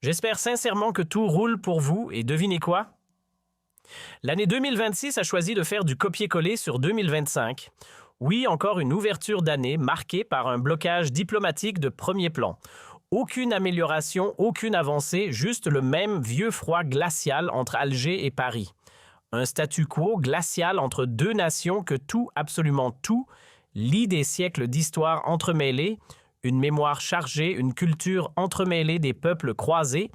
J'espère sincèrement que tout roule pour vous et devinez quoi? L'année 2026 a choisi de faire du copier-coller sur 2025. Oui, encore une ouverture d'année marquée par un blocage diplomatique de premier plan. Aucune amélioration, aucune avancée, juste le même vieux froid glacial entre Alger et Paris. Un statu quo glacial entre deux nations que tout, absolument tout, lie des siècles d'histoire entremêlée, une mémoire chargée, une culture entremêlée des peuples croisés,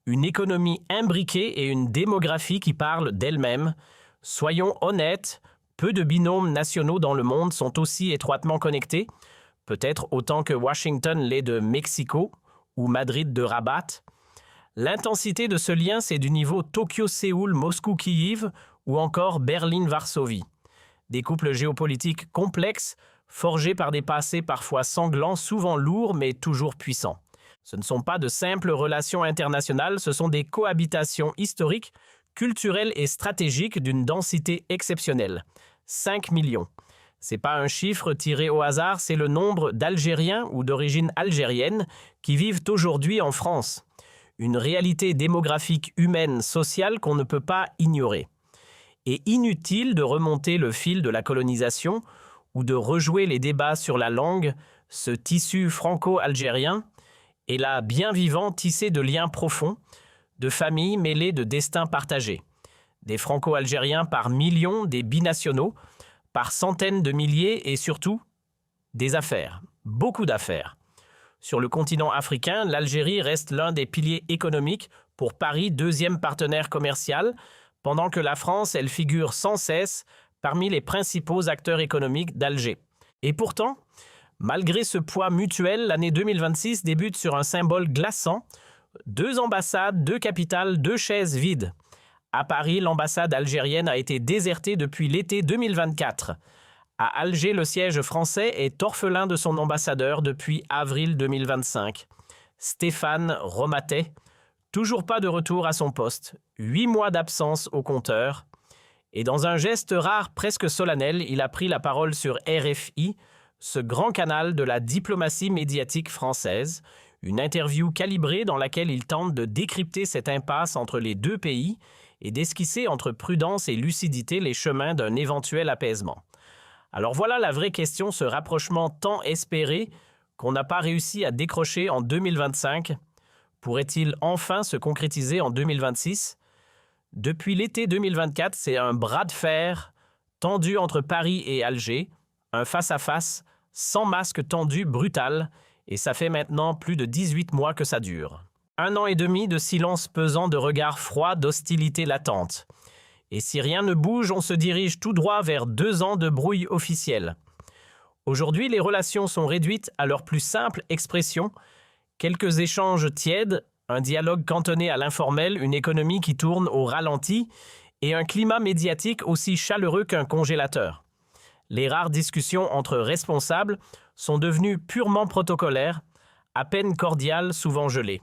une économie imbriquée et une démographie qui parle d'elle-même. Soyons honnêtes, peu de binômes nationaux dans le monde sont aussi étroitement connectés, peut-être autant que Washington l'est de Mexico ou Madrid de Rabat. L'intensité de ce lien, c'est du niveau Tokyo-Séoul, Moscou-Kyiv ou encore Berlin-Varsovie. Des couples géopolitiques complexes, forgés par des passés parfois sanglants, souvent lourds mais toujours puissants. Ce ne sont pas de simples relations internationales, ce sont des cohabitations historiques, culturelles et stratégiques d'une densité exceptionnelle. 5 millions. C'est pas un chiffre tiré au hasard, c'est le nombre d'Algériens ou d'origine algérienne qui vivent aujourd'hui en France. Une réalité démographique humaine, sociale qu'on ne peut pas ignorer. Et inutile de remonter le fil de la colonisation ou de rejouer les débats sur la langue, ce tissu franco-algérien est là bien vivant, tissé de liens profonds, de familles mêlées de destins partagés. Des franco-algériens par millions, des binationaux, par centaines de milliers et surtout, des affaires, beaucoup d'affaires. Sur le continent africain, l'Algérie reste l'un des piliers économiques, pour Paris, deuxième partenaire commercial, pendant que la France, elle figure sans cesse parmi les principaux acteurs économiques d'Alger. Et pourtant, malgré ce poids mutuel, l'année 2026 débute sur un symbole glaçant. 2 ambassades, 2 capitales, 2 chaises vides. À Paris, l'ambassade algérienne a été désertée depuis l'été 2024. À Alger, le siège français est orphelin de son ambassadeur depuis avril 2025. Stéphane Romatet, toujours pas de retour à son poste. 8 mois d'absence au compteur. Et dans un geste rare, presque solennel, il a pris la parole sur RFI, ce grand canal de la diplomatie médiatique française. Une interview calibrée dans laquelle il tente de décrypter cette impasse entre les deux pays et d'esquisser entre prudence et lucidité les chemins d'un éventuel apaisement. Alors voilà la vraie question, ce rapprochement tant espéré qu'on n'a pas réussi à décrocher en 2025. Pourrait-il enfin se concrétiser en 2026? Depuis l'été 2024, c'est un bras de fer tendu entre Paris et Alger, un face-à-face, sans masque tendu, brutal, et ça fait maintenant plus de 18 mois que ça dure. 1 an et demi de silence pesant, de regards froids, d'hostilité latente. Et si rien ne bouge, on se dirige tout droit vers 2 ans de brouille officielle. Aujourd'hui, les relations sont réduites à leur plus simple expression. Quelques échanges tièdes, un dialogue cantonné à l'informel, une économie qui tourne au ralenti et un climat médiatique aussi chaleureux qu'un congélateur. Les rares discussions entre responsables sont devenues purement protocolaires, à peine cordiales, souvent gelées.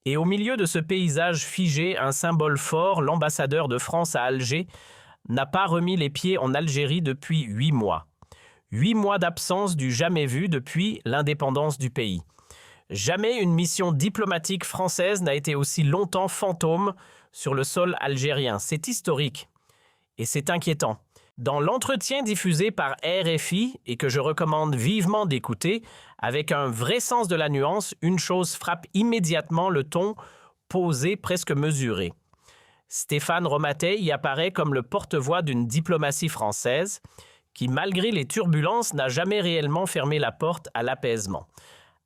Et au milieu de ce paysage figé, un symbole fort, l'ambassadeur de France à Alger, n'a pas remis les pieds en Algérie depuis 8 mois. 8 mois d'absence du jamais vu depuis l'indépendance du pays. Jamais une mission diplomatique française n'a été aussi longtemps fantôme sur le sol algérien. C'est historique et c'est inquiétant. Dans l'entretien diffusé par RFI, et que je recommande vivement d'écouter, avec un vrai sens de la nuance, une chose frappe immédiatement: le ton posé, presque mesuré. Stéphane Romatet y apparaît comme le porte-voix d'une diplomatie française qui, malgré les turbulences, n'a jamais réellement fermé la porte à l'apaisement.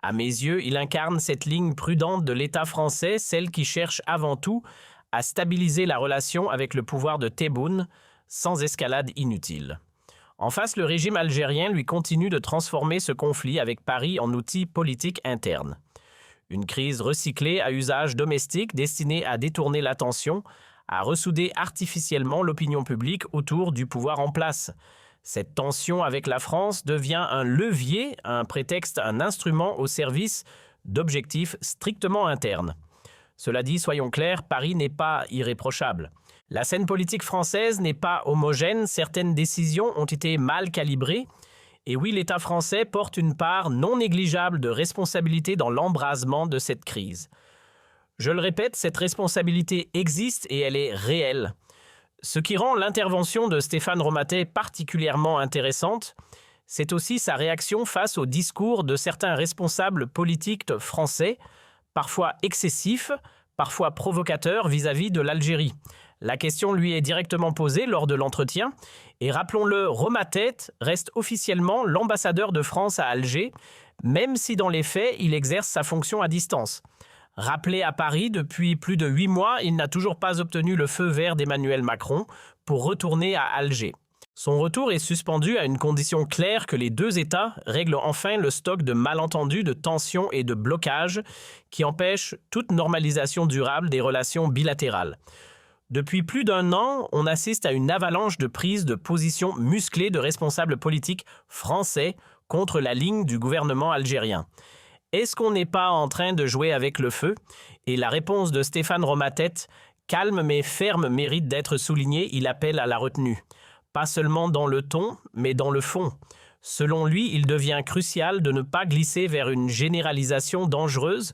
À mes yeux, il incarne cette ligne prudente de l'État français, celle qui cherche avant tout à stabiliser la relation avec le pouvoir de Tebboune, sans escalade inutile. En face, le régime algérien lui continue de transformer ce conflit avec Paris en outil politique interne. Une crise recyclée à usage domestique destinée à détourner l'attention, à ressouder artificiellement l'opinion publique autour du pouvoir en place. Cette tension avec la France devient un levier, un prétexte, un instrument au service d'objectifs strictement internes. Cela dit, soyons clairs, Paris n'est pas irréprochable. La scène politique française n'est pas homogène, certaines décisions ont été mal calibrées, et oui, l'État français porte une part non négligeable de responsabilité dans l'embrasement de cette crise. Je le répète, cette responsabilité existe et elle est réelle. Ce qui rend l'intervention de Stéphane Romatet particulièrement intéressante, c'est aussi sa réaction face au discours de certains responsables politiques français, parfois excessifs, parfois provocateurs vis-à-vis de l'Algérie. La question lui est directement posée lors de l'entretien, et rappelons-le, Romatet reste officiellement l'ambassadeur de France à Alger, même si dans les faits, il exerce sa fonction à distance. Rappelé à Paris depuis plus de 8 mois, il n'a toujours pas obtenu le feu vert d'Emmanuel Macron pour retourner à Alger. Son retour est suspendu à une condition claire que les deux États règlent enfin le stock de malentendus, de tensions et de blocages qui empêchent toute normalisation durable des relations bilatérales. Depuis plus d'1 an, on assiste à une avalanche de prises de position musclées de responsables politiques français contre la ligne du gouvernement algérien. Est-ce qu'on n'est pas en train de jouer avec le feu? Et la réponse de Stéphane Romatet, calme mais ferme, mérite d'être soulignée, il appelle à la retenue. Pas seulement dans le ton, mais dans le fond. Selon lui, il devient crucial de ne pas glisser vers une généralisation dangereuse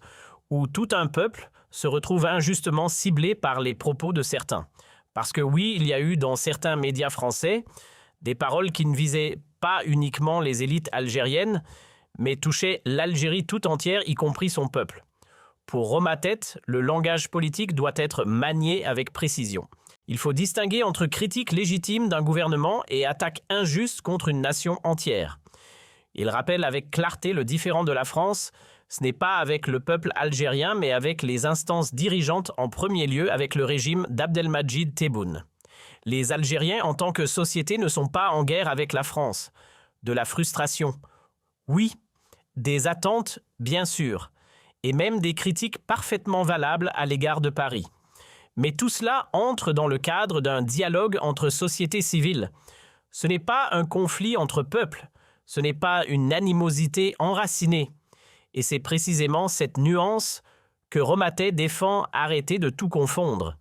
où tout un peuple se retrouve injustement ciblé par les propos de certains. Parce que oui, il y a eu dans certains médias français des paroles qui ne visaient pas uniquement les élites algériennes, mais touchaient l'Algérie tout entière, y compris son peuple. Pour Romatet, le langage politique doit être manié avec précision. Il faut distinguer entre critique légitime d'un gouvernement et attaque injuste contre une nation entière. Il rappelle avec clarté le différend de la France. Ce n'est pas avec le peuple algérien, mais avec les instances dirigeantes, en premier lieu avec le régime d'Abdelmadjid Tebboune. Les Algériens, en tant que société, ne sont pas en guerre avec la France. De la frustration, oui. Des attentes, bien sûr. Et même des critiques parfaitement valables à l'égard de Paris. Mais tout cela entre dans le cadre d'un dialogue entre sociétés civiles. Ce n'est pas un conflit entre peuples. Ce n'est pas une animosité enracinée. Et c'est précisément cette nuance que Romatet défend arrêter de tout confondre.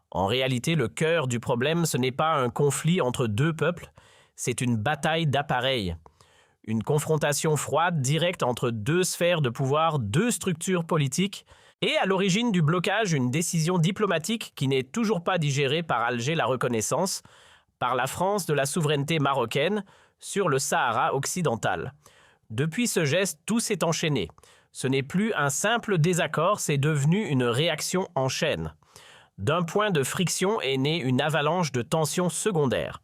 En réalité, le cœur du problème, ce n'est pas un conflit entre deux peuples, c'est une bataille d'appareils. Une confrontation froide, directe entre deux sphères de pouvoir, deux structures politiques, et à l'origine du blocage, une décision diplomatique qui n'est toujours pas digérée par Alger la reconnaissance, par la France de la souveraineté marocaine sur le Sahara occidental. Depuis ce geste, tout s'est enchaîné. Ce n'est plus un simple désaccord, c'est devenu une réaction en chaîne. D'un point de friction est née une avalanche de tensions secondaires.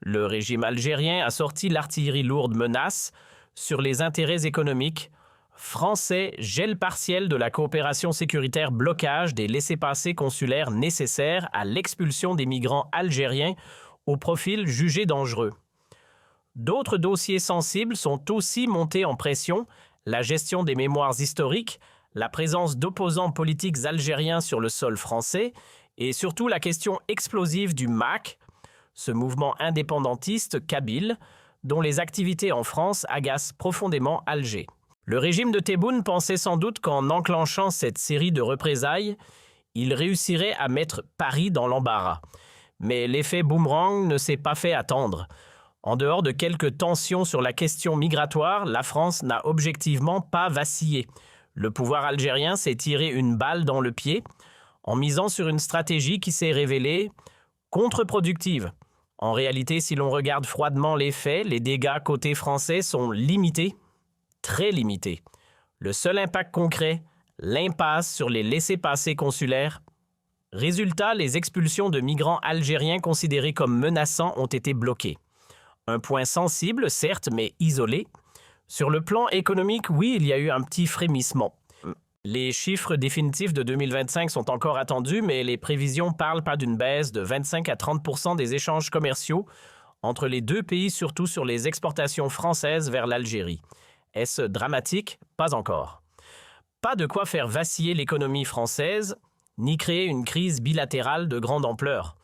Le régime algérien a sorti l'artillerie lourde menace sur les intérêts économiques. Français, gel partiel de la coopération sécuritaire, blocage des laissez-passer consulaires nécessaires à l'expulsion des migrants algériens au profil jugé dangereux. D'autres dossiers sensibles sont aussi montés en pression, la gestion des mémoires historiques, la présence d'opposants politiques algériens sur le sol français et surtout la question explosive du MAC, ce mouvement indépendantiste kabyle, dont les activités en France agacent profondément Alger. Le régime de Tebboune pensait sans doute qu'en enclenchant cette série de représailles, il réussirait à mettre Paris dans l'embarras. Mais l'effet boomerang ne s'est pas fait attendre. En dehors de quelques tensions sur la question migratoire, la France n'a objectivement pas vacillé. Le pouvoir algérien s'est tiré une balle dans le pied en misant sur une stratégie qui s'est révélée contre-productive. En réalité, si l'on regarde froidement les faits, les dégâts côté français sont limités, très limités. Le seul impact concret, l'impasse sur les laissez-passer consulaires. Résultat, les expulsions de migrants algériens considérés comme menaçants ont été bloquées. Un point sensible, certes, mais isolé. Sur le plan économique, oui, il y a eu un petit frémissement. Les chiffres définitifs de 2025 sont encore attendus, mais les prévisions parlent pas d'une baisse de 25 à 30% des échanges commerciaux entre les deux pays, surtout sur les exportations françaises vers l'Algérie. Est-ce dramatique? Pas encore. Pas de quoi faire vaciller l'économie française, ni créer une crise bilatérale de grande ampleur.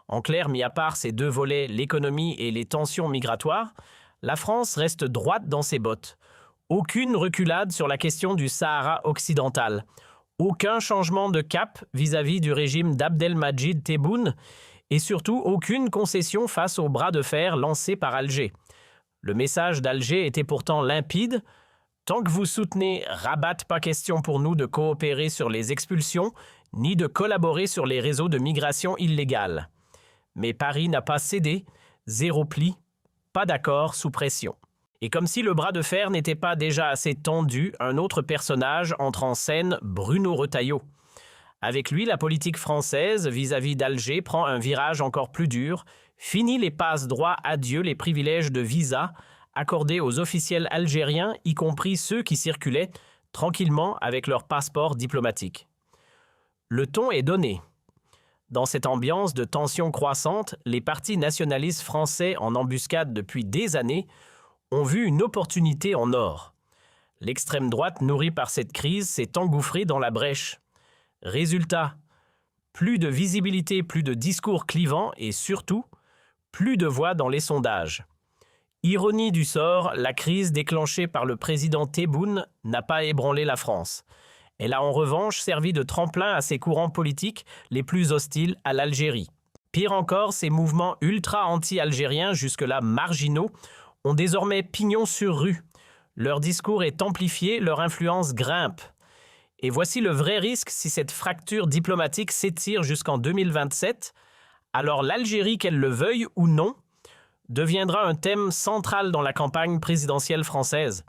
En clair, mis à part ces deux volets, l'économie et les tensions migratoires, la France reste droite dans ses bottes. Aucune reculade sur la question du Sahara occidental. Aucun changement de cap vis-à-vis du régime d'Abdelmadjid Tebboune et surtout aucune concession face au bras de fer lancé par Alger. Le message d'Alger était pourtant limpide. Tant que vous soutenez Rabat, pas question pour nous de coopérer sur les expulsions ni de collaborer sur les réseaux de migration illégale. Mais Paris n'a pas cédé, zéro pli, pas d'accord sous pression. Et comme si le bras de fer n'était pas déjà assez tendu, un autre personnage entre en scène, Bruno Retailleau. Avec lui, la politique française vis-à-vis d'Alger prend un virage encore plus dur, fini les passe-droits, adieu les privilèges de visa accordés aux officiels algériens, y compris ceux qui circulaient tranquillement avec leur passeport diplomatique. Le ton est donné. Dans cette ambiance de tension croissante, les partis nationalistes français en embuscade depuis des années ont vu une opportunité en or. L'extrême droite, nourrie par cette crise, s'est engouffrée dans la brèche. Résultat, plus de visibilité, plus de discours clivants et surtout, plus de voix dans les sondages. Ironie du sort, la crise déclenchée par le président Tebboune n'a pas ébranlé la France. Elle a en revanche servi de tremplin à ces courants politiques les plus hostiles à l'Algérie. Pire encore, ces mouvements ultra-anti-algériens, jusque-là marginaux, ont désormais pignon sur rue. Leur discours est amplifié, leur influence grimpe. Et voici le vrai risque si cette fracture diplomatique s'étire jusqu'en 2027, alors l'Algérie, qu'elle le veuille ou non, deviendra un thème central dans la campagne présidentielle française.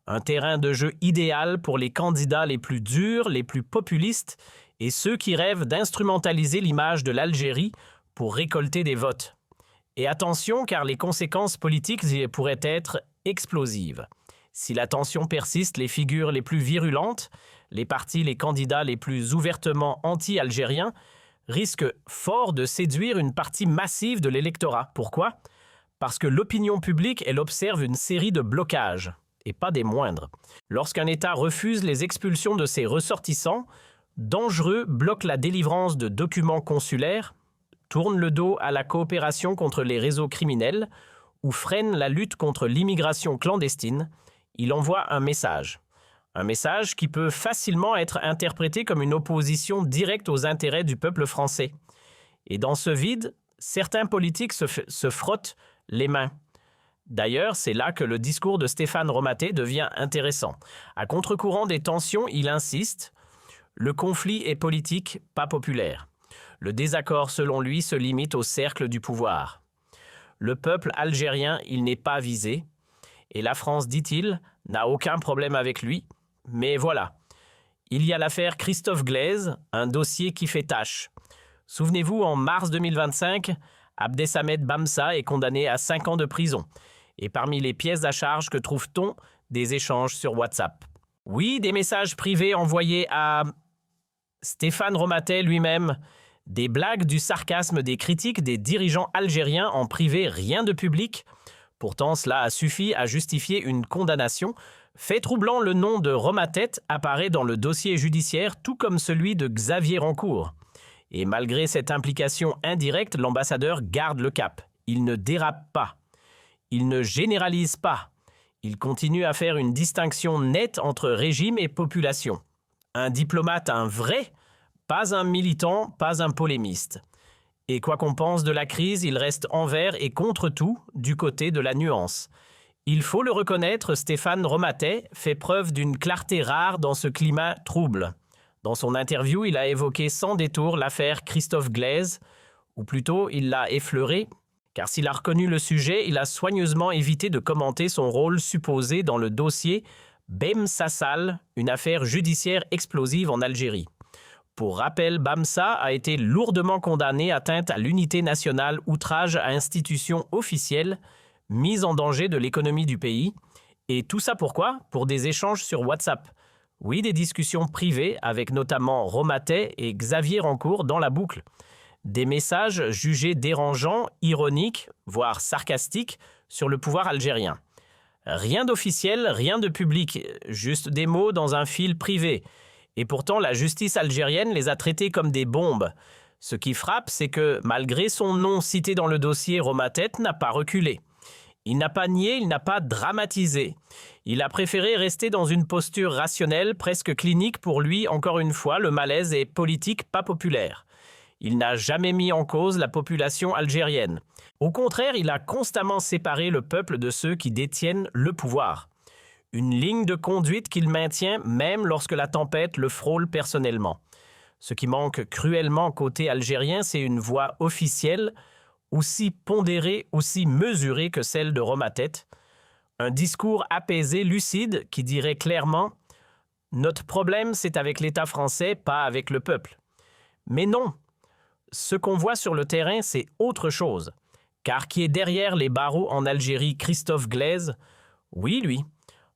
Un terrain de jeu idéal pour les candidats les plus durs, les plus populistes et ceux qui rêvent d'instrumentaliser l'image de l'Algérie pour récolter des votes. Et attention, car les conséquences politiques pourraient être explosives. Si la tension persiste, les figures les plus virulentes, les partis, les candidats les plus ouvertement anti-algériens, risquent fort de séduire une partie massive de l'électorat. Pourquoi ? Parce que l'opinion publique, elle observe une série de blocages, et pas des moindres. Lorsqu'un État refuse les expulsions de ses ressortissants, dangereux bloque la délivrance de documents consulaires, tourne le dos à la coopération contre les réseaux criminels ou freine la lutte contre l'immigration clandestine, il envoie un message. Un message qui peut facilement être interprété comme une opposition directe aux intérêts du peuple français. Et dans ce vide, certains politiques se frottent les mains. D'ailleurs, c'est là que le discours de Stéphane Romaté devient intéressant. À contre-courant des tensions, il insiste « Le conflit est politique, pas populaire. Le désaccord, selon lui, se limite au cercle du pouvoir. Le peuple algérien, il n'est pas visé. Et la France, dit-il, n'a aucun problème avec lui. Mais voilà, il y a l'affaire Christophe Glaise, un dossier qui fait tâche. Souvenez-vous, en mars 2025, Abdessamed Bamsa est condamné à 5 ans de prison. Et parmi les pièces à charge, que trouve-t-on ? Des échanges sur WhatsApp. Oui, des messages privés envoyés à Stéphane Romaté lui-même. Des blagues, du sarcasme, des critiques des dirigeants algériens en privé, rien de public. Pourtant, cela a suffi à justifier une condamnation. Fait troublant, le nom de Romatet apparaît dans le dossier judiciaire, tout comme celui de Xavier Rancourt. Et malgré cette implication indirecte, l'ambassadeur garde le cap. Il ne dérape pas. Il ne généralise pas. Il continue à faire une distinction nette entre régime et population. Un diplomate, un vrai, pas un militant, pas un polémiste. Et quoi qu'on pense de la crise, il reste envers et contre tout du côté de la nuance. Il faut le reconnaître, Stéphane Romaté fait preuve d'une clarté rare dans ce climat trouble. Dans son interview, il a évoqué sans détour l'affaire Christophe Glaise, ou plutôt il l'a effleuré, car s'il a reconnu le sujet, il a soigneusement évité de commenter son rôle supposé dans le dossier Bem-Sassal, une affaire judiciaire explosive en Algérie. Pour rappel, Bamsa a été lourdement condamné, atteinte à l'unité nationale, outrage à institutions officielles, mise en danger de l'économie du pays. Et tout ça pourquoi ? Pour des échanges sur WhatsApp. Oui, des discussions privées avec notamment Romaté et Xavier Rancourt dans la boucle. Des messages jugés dérangeants, ironiques, voire sarcastiques sur le pouvoir algérien. Rien d'officiel, rien de public, juste des mots dans un fil privé. Et pourtant, la justice algérienne les a traités comme des bombes. Ce qui frappe, c'est que, malgré son nom cité dans le dossier, Romatet n'a pas reculé. Il n'a pas nié, il n'a pas dramatisé. Il a préféré rester dans une posture rationnelle, presque clinique pour lui, encore une fois, le malaise est politique, pas populaire. Il n'a jamais mis en cause la population algérienne. Au contraire, il a constamment séparé le peuple de ceux qui détiennent le pouvoir. Une ligne de conduite qu'il maintient même lorsque la tempête le frôle personnellement. Ce qui manque cruellement côté algérien, c'est une voix officielle, aussi pondérée, aussi mesurée que celle de Roma Tête. Un discours apaisé, lucide, qui dirait clairement « Notre problème, c'est avec l'État français, pas avec le peuple ». Mais non, ce qu'on voit sur le terrain, c'est autre chose. Car qui est derrière les barreaux en Algérie, Christophe Glaise? Oui, lui.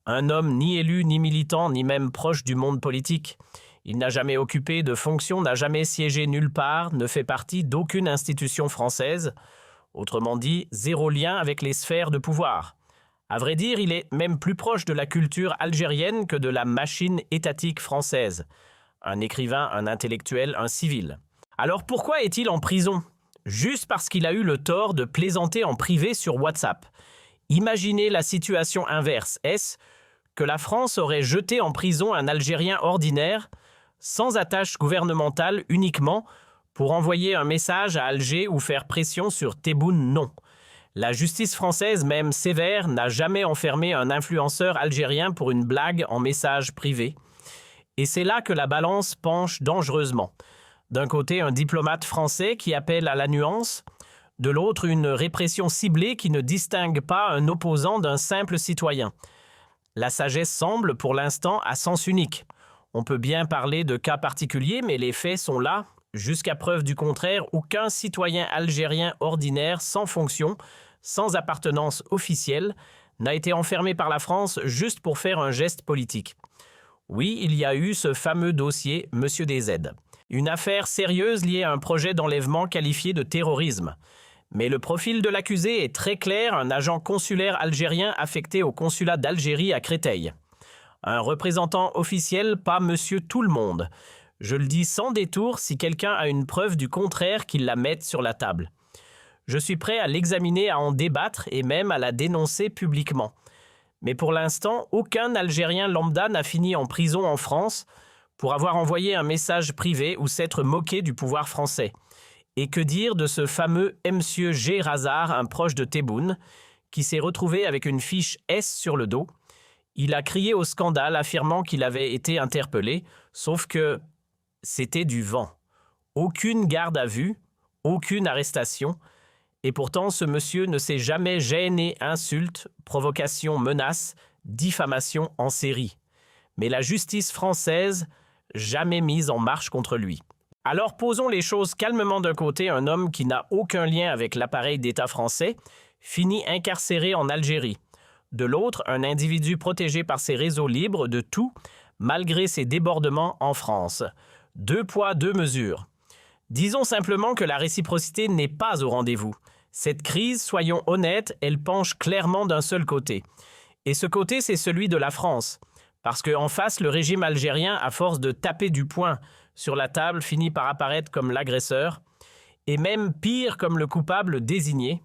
Un homme ni élu, ni militant, ni même proche du monde politique. Il n'a jamais occupé de fonction, n'a jamais siégé nulle part, ne fait partie d'aucune institution française. Autrement dit, zéro lien avec les sphères de pouvoir. À vrai dire, il est même plus proche de la culture algérienne que de la machine étatique française. Un écrivain, un intellectuel, un civil. Alors pourquoi est-il en prison? Juste parce qu'il a eu le tort de plaisanter en privé sur WhatsApp. Imaginez la situation inverse. Est-ce que la France aurait jeté en prison un Algérien ordinaire, sans attache gouvernementale uniquement, pour envoyer un message à Alger ou faire pression sur Tebboune? Non. La justice française, même sévère, n'a jamais enfermé un influenceur algérien pour une blague en message privé. Et c'est là que la balance penche dangereusement. D'un côté, un diplomate français qui appelle à la nuance, de l'autre, une répression ciblée qui ne distingue pas un opposant d'un simple citoyen. La sagesse semble, pour l'instant, à sens unique. On peut bien parler de cas particuliers, mais les faits sont là. Jusqu'à preuve du contraire, aucun citoyen algérien ordinaire sans fonction, sans appartenance officielle, n'a été enfermé par la France juste pour faire un geste politique. Oui, il y a eu ce fameux dossier Monsieur DZ. Une affaire sérieuse liée à un projet d'enlèvement qualifié de terrorisme. Mais le profil de l'accusé est très clair, un agent consulaire algérien affecté au consulat d'Algérie à Créteil. Un représentant officiel, pas Monsieur Tout-le-Monde. Je le dis sans détour, si quelqu'un a une preuve du contraire, qu'il la mette sur la table. Je suis prêt à l'examiner, à en débattre et même à la dénoncer publiquement. Mais pour l'instant, aucun Algérien lambda n'a fini en prison en France pour avoir envoyé un message privé ou s'être moqué du pouvoir français. Et que dire de ce fameux Monsieur G. Razard, un proche de Tebboune, qui s'est retrouvé avec une fiche S sur le dos. Il a crié au scandale, affirmant qu'il avait été interpellé, sauf que c'était du vent. Aucune garde à vue, aucune arrestation, et pourtant ce monsieur ne s'est jamais gêné insultes, provocations, menaces, diffamations en série. Mais la justice française, jamais mise en marche contre lui. Alors posons les choses calmement. D'un côté, un homme qui n'a aucun lien avec l'appareil d'État français, finit incarcéré en Algérie. De l'autre, un individu protégé par ses réseaux libres de tout, malgré ses débordements en France. Deux poids, deux mesures. Disons simplement que la réciprocité n'est pas au rendez-vous. Cette crise, soyons honnêtes, elle penche clairement d'un seul côté. Et ce côté, c'est celui de la France. Parce qu'en face, le régime algérien, à force de taper du poing sur la table, finit par apparaître comme l'agresseur, et même pire comme le coupable désigné.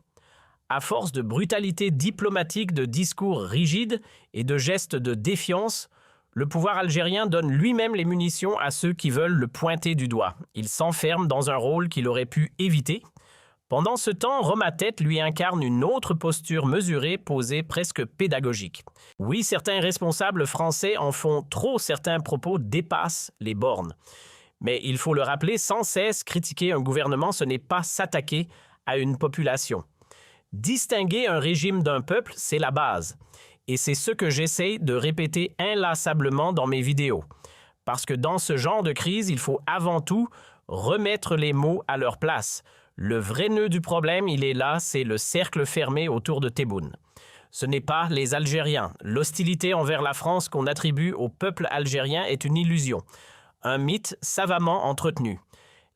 À force de brutalité diplomatique, de discours rigides et de gestes de défiance, le pouvoir algérien donne lui-même les munitions à ceux qui veulent le pointer du doigt. Il s'enferme dans un rôle qu'il aurait pu éviter. Pendant ce temps, Roma Tête lui incarne une autre posture mesurée, posée, presque pédagogique. Oui, certains responsables français en font trop, certains propos dépassent les bornes. Mais il faut le rappeler, sans cesse, critiquer un gouvernement, ce n'est pas s'attaquer à une population. Distinguer un régime d'un peuple, c'est la base. Et c'est ce que j'essaie de répéter inlassablement dans mes vidéos. Parce que dans ce genre de crise, il faut avant tout remettre les mots à leur place. Le vrai nœud du problème, il est là, c'est le cercle fermé autour de Tebboune. Ce n'est pas les Algériens. L'hostilité envers la France qu'on attribue au peuple algérien est une illusion. Un mythe savamment entretenu.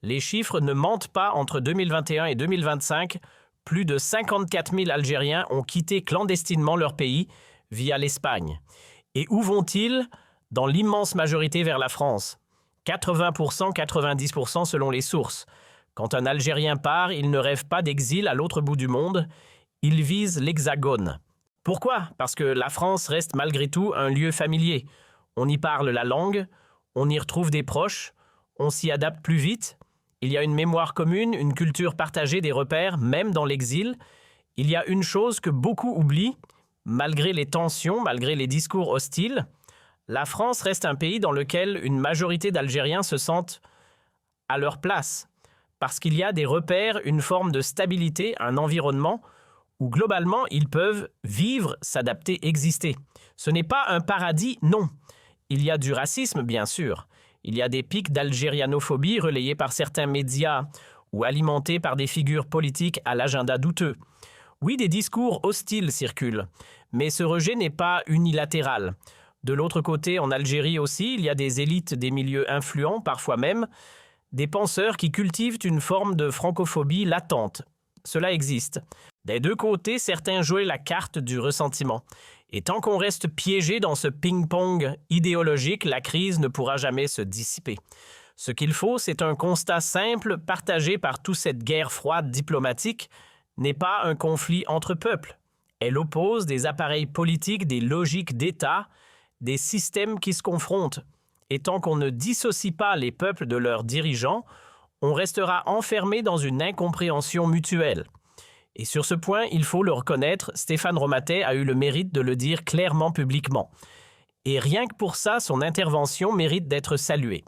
Les chiffres ne mentent pas. Entre 2021 et 2025, plus de 54 000 Algériens ont quitté clandestinement leur pays via l'Espagne. Et où vont-ils? Dans l'immense majorité vers la France. 80%, 90% selon les sources. Quand un Algérien part, il ne rêve pas d'exil à l'autre bout du monde, il vise l'Hexagone. Pourquoi? Parce que la France reste malgré tout un lieu familier. On y parle la langue, on y retrouve des proches, on s'y adapte plus vite. Il y a une mémoire commune, une culture partagée, des repères, même dans l'exil. Il y a une chose que beaucoup oublient, malgré les tensions, malgré les discours hostiles, la France reste un pays dans lequel une majorité d'Algériens se sentent à leur place, parce qu'il y a des repères, une forme de stabilité, un environnement où globalement ils peuvent vivre, s'adapter, exister. Ce n'est pas un paradis, non. Il y a du racisme, bien sûr. Il y a des pics d'algérianophobie relayés par certains médias ou alimentés par des figures politiques à l'agenda douteux. Oui, des discours hostiles circulent, mais ce rejet n'est pas unilatéral. De l'autre côté, en Algérie aussi, il y a des élites des milieux influents, parfois même, des penseurs qui cultivent une forme de francophobie latente. Cela existe. Des deux côtés, certains jouent la carte du ressentiment. Et tant qu'on reste piégé dans ce ping-pong idéologique, la crise ne pourra jamais se dissiper. Ce qu'il faut, c'est un constat simple, partagé par toute cette guerre froide diplomatique, n'est pas un conflit entre peuples. Elle oppose des appareils politiques, des logiques d'État, des systèmes qui se confrontent. Et tant qu'on ne dissocie pas les peuples de leurs dirigeants, on restera enfermé dans une incompréhension mutuelle. Et sur ce point, il faut le reconnaître, Stéphane Romatet a eu le mérite de le dire clairement publiquement. Et rien que pour ça, son intervention mérite d'être saluée.